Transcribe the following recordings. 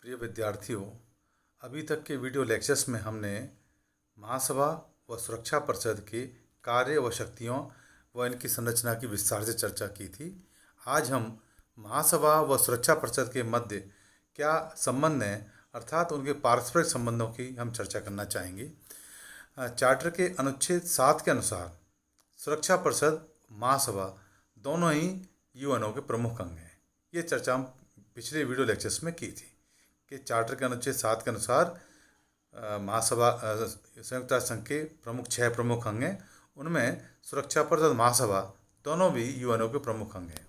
प्रिय विद्यार्थियों, अभी तक के वीडियो लेक्चर्स में हमने महासभा व सुरक्षा परिषद के कार्य व शक्तियों व इनकी संरचना की विस्तार से चर्चा की थी। आज हम महासभा व सुरक्षा परिषद के मध्य क्या संबंध है, अर्थात उनके पारस्परिक संबंधों की हम चर्चा करना चाहेंगे। चार्टर के अनुच्छेद 7 के अनुसार सुरक्षा परिषद, महासभा दोनों ही यूएनओ के प्रमुख अंग हैं। ये चर्चा हम पिछले वीडियो लेक्चर्स में की थी कि चार्टर के अनुच्छेद 7 के अनुसार महासभा संयुक्त राष्ट्र संघ के प्रमुख 6 प्रमुख अंग हैं। उनमें सुरक्षा परिषद, महासभा दोनों भी यूएनओ के प्रमुख अंग हैं।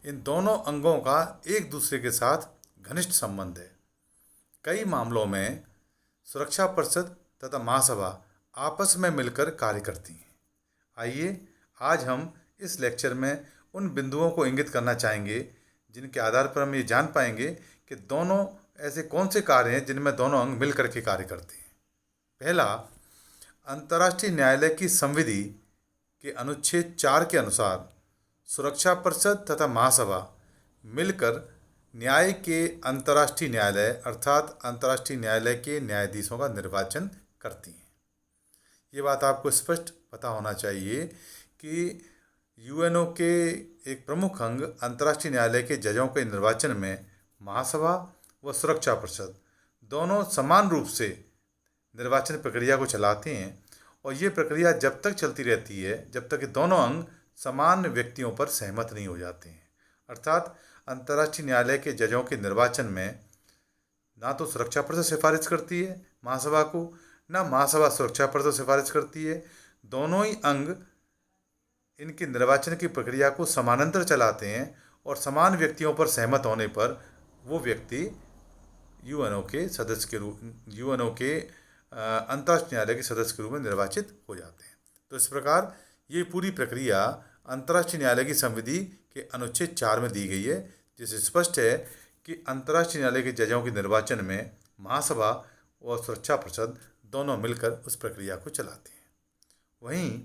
इन दोनों अंगों का एक दूसरे के साथ घनिष्ठ संबंध है। कई मामलों में सुरक्षा परिषद तथा महासभा आपस में मिलकर कार्य करती हैं। आइए आज हम इस लेक्चर में उन बिंदुओं को इंगित करना चाहेंगे जिनके आधार पर हम ये जान पाएंगे कि दोनों ऐसे कौन से कार्य हैं जिनमें दोनों अंग मिलकर के कार्य करते हैं। पहला, अंतर्राष्ट्रीय न्यायालय की संविधि के अनुच्छेद 4 के अनुसार सुरक्षा परिषद तथा महासभा मिलकर न्याय के अंतर्राष्ट्रीय न्यायालय अर्थात अंतर्राष्ट्रीय न्यायालय के न्यायाधीशों का निर्वाचन करती हैं। ये बात आपको स्पष्ट पता होना चाहिए कि यूएनओ के एक प्रमुख अंग अंतर्राष्ट्रीय न्यायालय के जजों के निर्वाचन में महासभा व सुरक्षा परिषद दोनों समान रूप से निर्वाचन प्रक्रिया को चलाते हैं, और ये प्रक्रिया जब तक चलती रहती है जब तक कि दोनों अंग समान व्यक्तियों पर सहमत नहीं हो जाते हैं। अर्थात अंतर्राष्ट्रीय न्यायालय के जजों के निर्वाचन में ना तो सुरक्षा परिषद सिफारिश करती है महासभा को, ना महासभा सुरक्षा परिषद सिफारिश करती है। दोनों ही अंग इनके निर्वाचन की प्रक्रिया को समानांतर चलाते हैं और समान व्यक्तियों पर सहमत होने पर वो व्यक्ति यूएनओ के अंतर्राष्ट्रीय न्यायालय के सदस्य के रूप में निर्वाचित हो जाते हैं। तो इस प्रकार ये पूरी प्रक्रिया अंतर्राष्ट्रीय न्यायालय की संविधि के अनुच्छेद 4 में दी गई है, जिससे स्पष्ट है कि अंतर्राष्ट्रीय न्यायालय के जजों के निर्वाचन में महासभा और सुरक्षा परिषद दोनों मिलकर उस प्रक्रिया को चलाते हैं। वहीं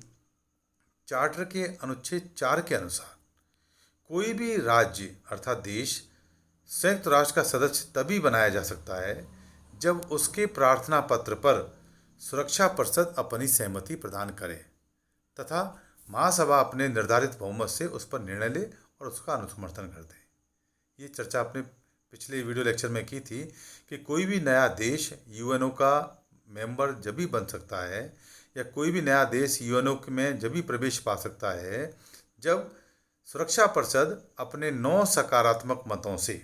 चार्टर के अनुच्छेद 4 के अनुसार कोई भी राज्य अर्थात देश संयुक्त राष्ट्र का सदस्य तभी बनाया जा सकता है जब उसके प्रार्थना पत्र पर सुरक्षा परिषद अपनी सहमति प्रदान करे तथा महासभा अपने निर्धारित बहुमत से उस पर निर्णय ले और उसका अनुसमर्थन कर दे। ये चर्चा आपने पिछले वीडियो लेक्चर में की थी कि कोई भी नया देश यूएनओ का मेंबर जब भी बन सकता है या कोई भी नया देश यूएनओ में जब भी प्रवेश पा सकता है जब सुरक्षा परिषद अपने 9 सकारात्मक मतों से,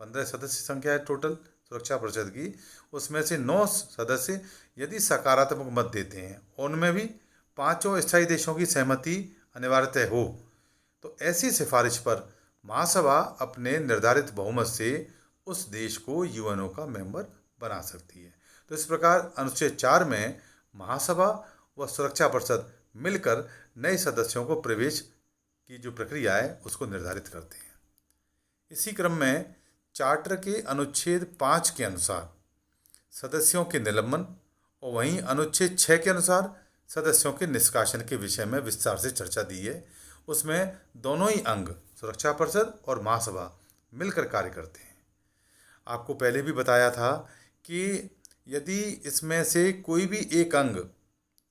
15 सदस्य संख्या है टोटल सुरक्षा परिषद की, उसमें से 9 सदस्य यदि सकारात्मक मत देते हैं और उनमें भी 5 स्थायी देशों की सहमति अनिवार्यतः हो, तो ऐसी सिफारिश पर महासभा अपने निर्धारित बहुमत से उस देश को यूएनओ का मेंबर बना सकती है। तो इस प्रकार अनुच्छेद 4 में महासभा व सुरक्षा परिषद मिलकर नए सदस्यों को प्रवेश की जो प्रक्रिया है उसको निर्धारित करते हैं। इसी क्रम में चार्टर के अनुच्छेद 5 के अनुसार सदस्यों के निलंबन और वहीं अनुच्छेद 6 के अनुसार सदस्यों के निष्कासन के विषय में विस्तार से चर्चा दी है। उसमें दोनों ही अंग सुरक्षा परिषद और महासभा मिलकर कार्य करते हैं। आपको पहले भी बताया था कि यदि इसमें से कोई भी एक अंग,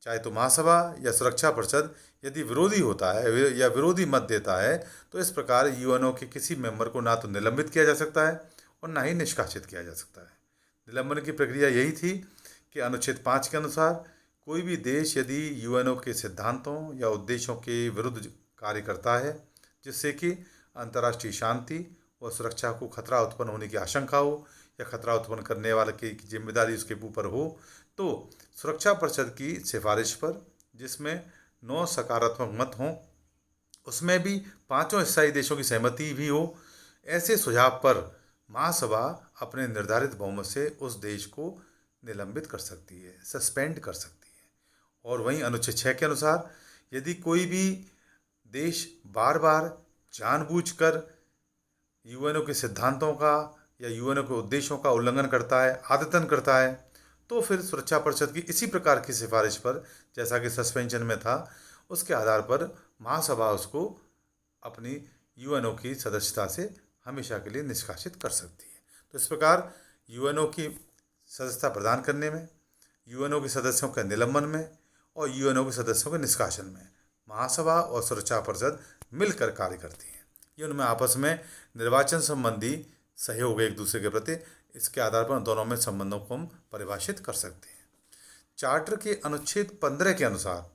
चाहे तो महासभा या सुरक्षा परिषद, यदि विरोधी होता है या विरोधी मत देता है तो इस प्रकार यूएनओ के किसी मेंबर को ना तो निलंबित किया जा सकता है और ना ही निष्कासित किया जा सकता है। निलंबन की प्रक्रिया यही थी कि अनुच्छेद 5 के अनुसार कोई भी देश यदि यूएनओ के सिद्धांतों या उद्देश्यों के विरुद्ध कार्य करता है जिससे कि अंतर्राष्ट्रीय शांति और सुरक्षा को खतरा उत्पन्न होने की आशंका हो या खतरा उत्पन्न करने वाले की जिम्मेदारी उसके ऊपर हो, तो सुरक्षा परिषद की सिफारिश पर जिसमें 9 सकारात्मक मत हों, उसमें भी 5 स्थायी देशों की सहमति भी हो, ऐसे सुझाव पर महासभा अपने निर्धारित बहुमत से उस देश को निलंबित कर सकती है, सस्पेंड कर सकती है। और वहीं अनुच्छेद 6 के अनुसार यदि कोई भी देश बार बार जानबूझकर यूएनओ के सिद्धांतों का या यूएनओ के उद्देश्यों का उल्लंघन करता है, आदतन करता है, तो फिर सुरक्षा परिषद की इसी प्रकार की सिफारिश पर, जैसा कि सस्पेंशन में था, उसके आधार पर महासभा उसको अपनी यूएनओ की सदस्यता से हमेशा के लिए निष्कासित कर सकती है। तो इस प्रकार यूएनओ की सदस्यता प्रदान करने में, यूएनओ के सदस्यों के निलंबन में और यूएनओ के सदस्यों के निष्कासन में महासभा और सुरक्षा परिषद मिलकर कार्य करती हैं। ये उनमें आपस में निर्वाचन संबंधी सहयोग एक दूसरे के प्रति, इसके आधार पर दोनों में संबंधों को हम परिभाषित कर सकते हैं। चार्टर के अनुच्छेद 15 के अनुसार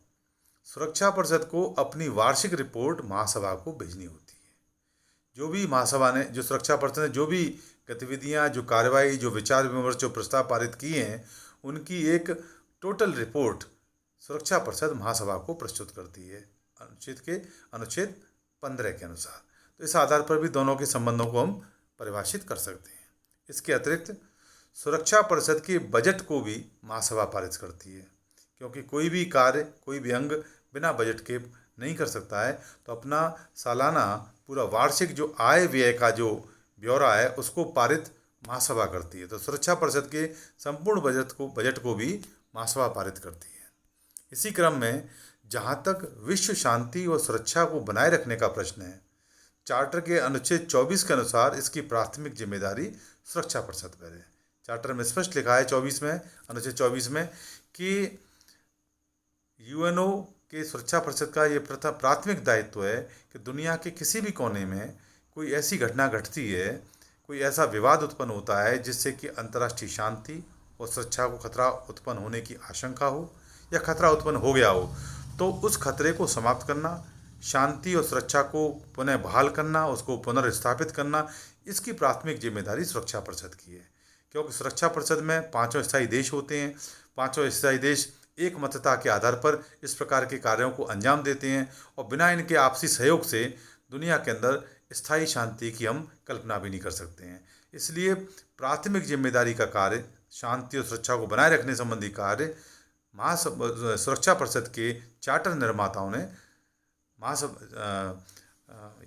सुरक्षा परिषद को अपनी वार्षिक रिपोर्ट महासभा को भेजनी होती है। जो भी महासभा ने, जो सुरक्षा परिषद ने जो भी गतिविधियां, जो कार्रवाई, जो विचार विमर्श, जो प्रस्ताव पारित किए हैं, उनकी एक टोटल रिपोर्ट सुरक्षा परिषद महासभा को प्रस्तुत करती है अनुच्छेद 15 के अनुसार। तो इस आधार पर भी दोनों के संबंधों को हम परिभाषित कर सकते हैं। इसके अतिरिक्त सुरक्षा परिषद के बजट को भी महासभा पारित करती है, क्योंकि कोई भी कार्य, कोई भी अंग बिना बजट के नहीं कर सकता है। तो अपना सालाना पूरा वार्षिक जो आय व्यय का जो ब्यौरा है उसको पारित महासभा करती है। तो सुरक्षा परिषद के संपूर्ण बजट को भी महासभा पारित करती है। इसी क्रम में जहाँ तक विश्व शांति और सुरक्षा को बनाए रखने का प्रश्न है, चार्टर के अनुच्छेद 24 के अनुसार इसकी प्राथमिक जिम्मेदारी सुरक्षा परिषद पर है। चार्टर में स्पष्ट लिखा है अनुच्छेद 24 में कि यूएनओ के सुरक्षा परिषद का ये प्राथमिक दायित्व है कि दुनिया के किसी भी कोने में कोई ऐसी घटना घटती है, कोई ऐसा विवाद उत्पन्न होता है जिससे कि अंतर्राष्ट्रीय शांति और सुरक्षा को खतरा उत्पन्न होने की आशंका हो या खतरा उत्पन्न हो गया हो, तो उस खतरे को समाप्त करना, शांति और सुरक्षा को पुनः बहाल करना, उसको पुनर्स्थापित करना, इसकी प्राथमिक जिम्मेदारी सुरक्षा परिषद की है। क्योंकि सुरक्षा परिषद में 5 स्थायी देश होते हैं। 5 स्थायी देश एक मतता के आधार पर इस प्रकार के कार्यों को अंजाम देते हैं और बिना इनके आपसी सहयोग से दुनिया के अंदर स्थायी शांति की हम कल्पना भी नहीं कर सकते हैं। इसलिए प्राथमिक जिम्मेदारी का कार्य, शांति और सुरक्षा को बनाए रखने संबंधी कार्य सुरक्षा परिषद के चार्टर निर्माताओं ने,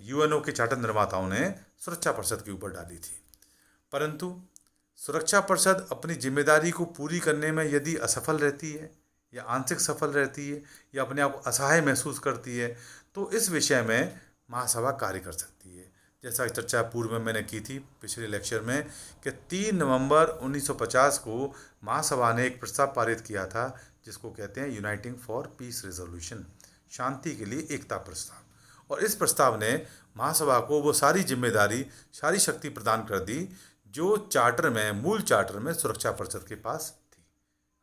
यूएनओ के चार्टर निर्माताओं ने सुरक्षा परिषद के ऊपर डाली थी। परंतु सुरक्षा परिषद अपनी जिम्मेदारी को पूरी करने में यदि असफल रहती है या आंशिक सफल रहती है या अपने आप को असहाय महसूस करती है, तो इस विषय में महासभा कार्य कर सकती है। जैसा कि चर्चा पूर्व में मैंने की थी पिछले लेक्चर में कि 3 नवंबर 1950 को महासभा ने एक प्रस्ताव पारित किया था जिसको कहते हैं यूनाइटिंग फॉर पीस रेजोल्यूशन, शांति के लिए एकता प्रस्ताव। और इस प्रस्ताव ने महासभा को वो सारी जिम्मेदारी, सारी शक्ति प्रदान कर दी जो चार्टर में, मूल चार्टर में सुरक्षा परिषद के पास थी।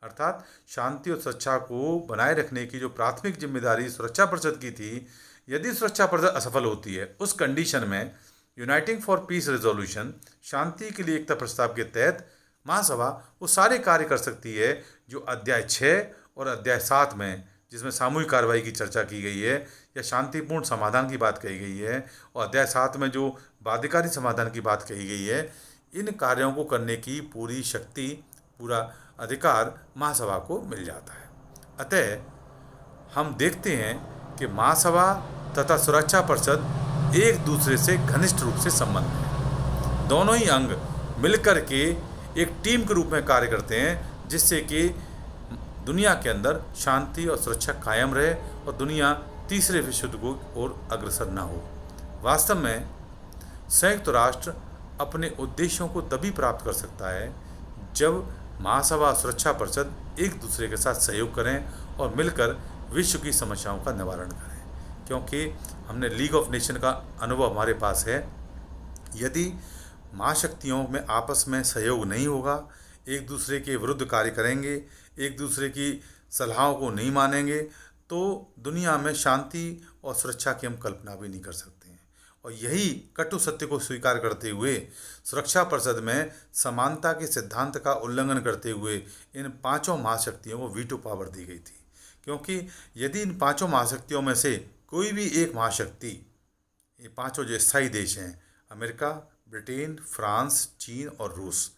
अर्थात शांति और सुरक्षा को बनाए रखने की जो प्राथमिक जिम्मेदारी सुरक्षा परिषद की थी, यदि सुरक्षा परिषद असफल होती है, उस कंडीशन में यूनाइटिंग फॉर पीस रेजोल्यूशन, शांति के लिए एकता प्रस्ताव के तहत महासभा वो सारे कार्य कर सकती है जो अध्याय 6 और अध्याय 7 में, जिसमें सामूहिक कार्रवाई की चर्चा की गई है या शांतिपूर्ण समाधान की बात कही गई है, और अध्याय 7 में जो बाध्यकारी समाधान की बात कही गई है, इन कार्यों को करने की पूरी शक्ति, पूरा अधिकार महासभा को मिल जाता है। अतः हम देखते हैं कि महासभा तथा सुरक्षा परिषद एक दूसरे से घनिष्ठ रूप से संबंध है। दोनों ही अंग मिलकर के एक टीम के रूप में कार्य करते हैं, जिससे कि दुनिया के अंदर शांति और सुरक्षा कायम रहे और दुनिया तीसरे विश्व युद्ध की ओर अग्रसर न हो। वास्तव में संयुक्त राष्ट्र अपने उद्देश्यों को तभी प्राप्त कर सकता है जब महासभा और सुरक्षा परिषद एक दूसरे के साथ सहयोग करें और मिलकर विश्व की समस्याओं का निवारण करें। क्योंकि हमने लीग ऑफ नेशन का अनुभव हमारे पास है, यदि महाशक्तियों में आपस में सहयोग नहीं होगा, एक दूसरे के विरुद्ध कार्य करेंगे, एक दूसरे की सलाहों को नहीं मानेंगे, तो दुनिया में शांति और सुरक्षा की हम कल्पना भी नहीं कर सकते हैं। और यही कटु सत्य को स्वीकार करते हुए सुरक्षा परिषद में समानता के सिद्धांत का उल्लंघन करते हुए इन 5 महाशक्तियों को वीटो पावर दी गई थी। क्योंकि यदि इन 5 महाशक्तियों में से कोई भी एक महाशक्ति, ये 5 जो स्थायी देश हैं, अमेरिका, ब्रिटेन, फ्रांस, चीन और रूस,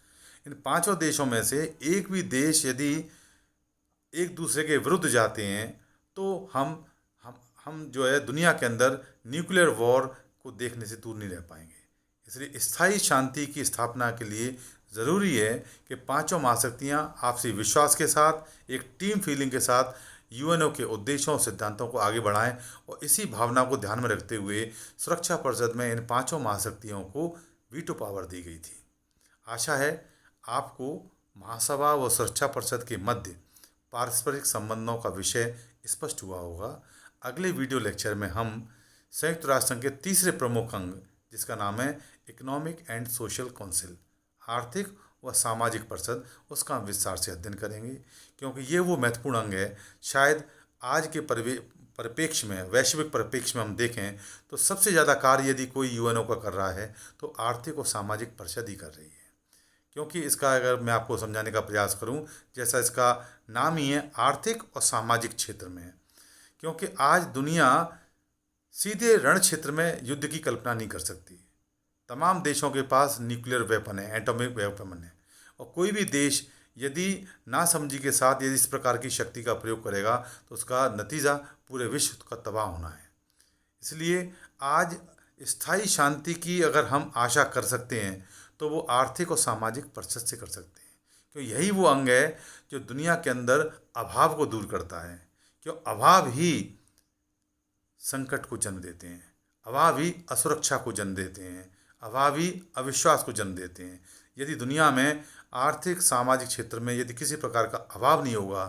इन 5 देशों में से एक भी देश यदि एक दूसरे के विरुद्ध जाते हैं, तो हम जो है दुनिया के अंदर न्यूक्लियर वॉर को देखने से दूर नहीं रह पाएंगे। इसलिए स्थायी शांति की स्थापना के लिए ज़रूरी है कि 5 महाशक्तियाँ आपसी विश्वास के साथ, एक टीम फीलिंग के साथ यूएनओ के उद्देश्यों और सिद्धांतों को आगे बढ़ाएं। और इसी भावना को ध्यान में रखते हुए सुरक्षा परिषद में इन 5 महाशक्तियों को वीटो पावर दी गई थी। आशा है आपको महासभा व सुरक्षा परिषद के मध्य पारस्परिक संबंधों का विषय स्पष्ट हुआ होगा। अगले वीडियो लेक्चर में हम संयुक्त राष्ट्र संघ के तीसरे प्रमुख अंग, जिसका नाम है इकोनॉमिक एंड सोशल काउंसिल, आर्थिक व सामाजिक परिषद, उसका हम विस्तार से अध्ययन करेंगे, क्योंकि ये वो महत्वपूर्ण अंग है। शायद आज के परिप्रेक्ष्य में, वैश्विक परिप्रेक्ष्य में हम देखें तो सबसे ज़्यादा कार्य यदि कोई यूएनओ का कर रहा है तो आर्थिक और सामाजिक परिषद ही कर रही है। क्योंकि इसका अगर मैं आपको समझाने का प्रयास करूं, जैसा इसका नाम ही है, आर्थिक और सामाजिक क्षेत्र में है। क्योंकि आज दुनिया सीधे रण क्षेत्र में युद्ध की कल्पना नहीं कर सकती। तमाम देशों के पास न्यूक्लियर वेपन है, एटॉमिक वेपन है, और कोई भी देश यदि नासमझी के साथ यदि इस प्रकार की शक्ति का प्रयोग करेगा तो उसका नतीजा पूरे विश्व का तबाह होना है। इसलिए आज स्थायी शांति की अगर हम आशा कर सकते हैं तो वो आर्थिक और सामाजिक परिषद से कर सकते हैं, क्योंकि यही वो अंग है जो दुनिया के अंदर अभाव को दूर करता है। क्यों? अभाव ही संकट को जन्म देते हैं, अभाव ही असुरक्षा को जन्म देते हैं, अभाव ही अविश्वास को जन्म देते हैं। यदि दुनिया में आर्थिक सामाजिक क्षेत्र में यदि किसी प्रकार का अभाव नहीं होगा,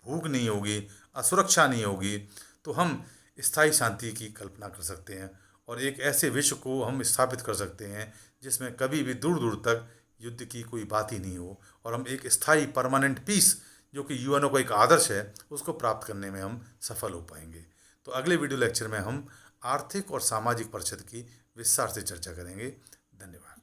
भूख नहीं होगी, असुरक्षा नहीं होगी, तो हम स्थायी शांति की कल्पना कर सकते हैं और एक ऐसे विश्व को हम स्थापित कर सकते हैं जिसमें कभी भी दूर दूर तक युद्ध की कोई बात ही नहीं हो, और हम एक स्थायी परमानेंट पीस, जो कि यूएनओ का एक आदर्श है, उसको प्राप्त करने में हम सफल हो पाएंगे। तो अगले वीडियो लेक्चर में हम आर्थिक और सामाजिक परिषद की विस्तार से चर्चा करेंगे। धन्यवाद।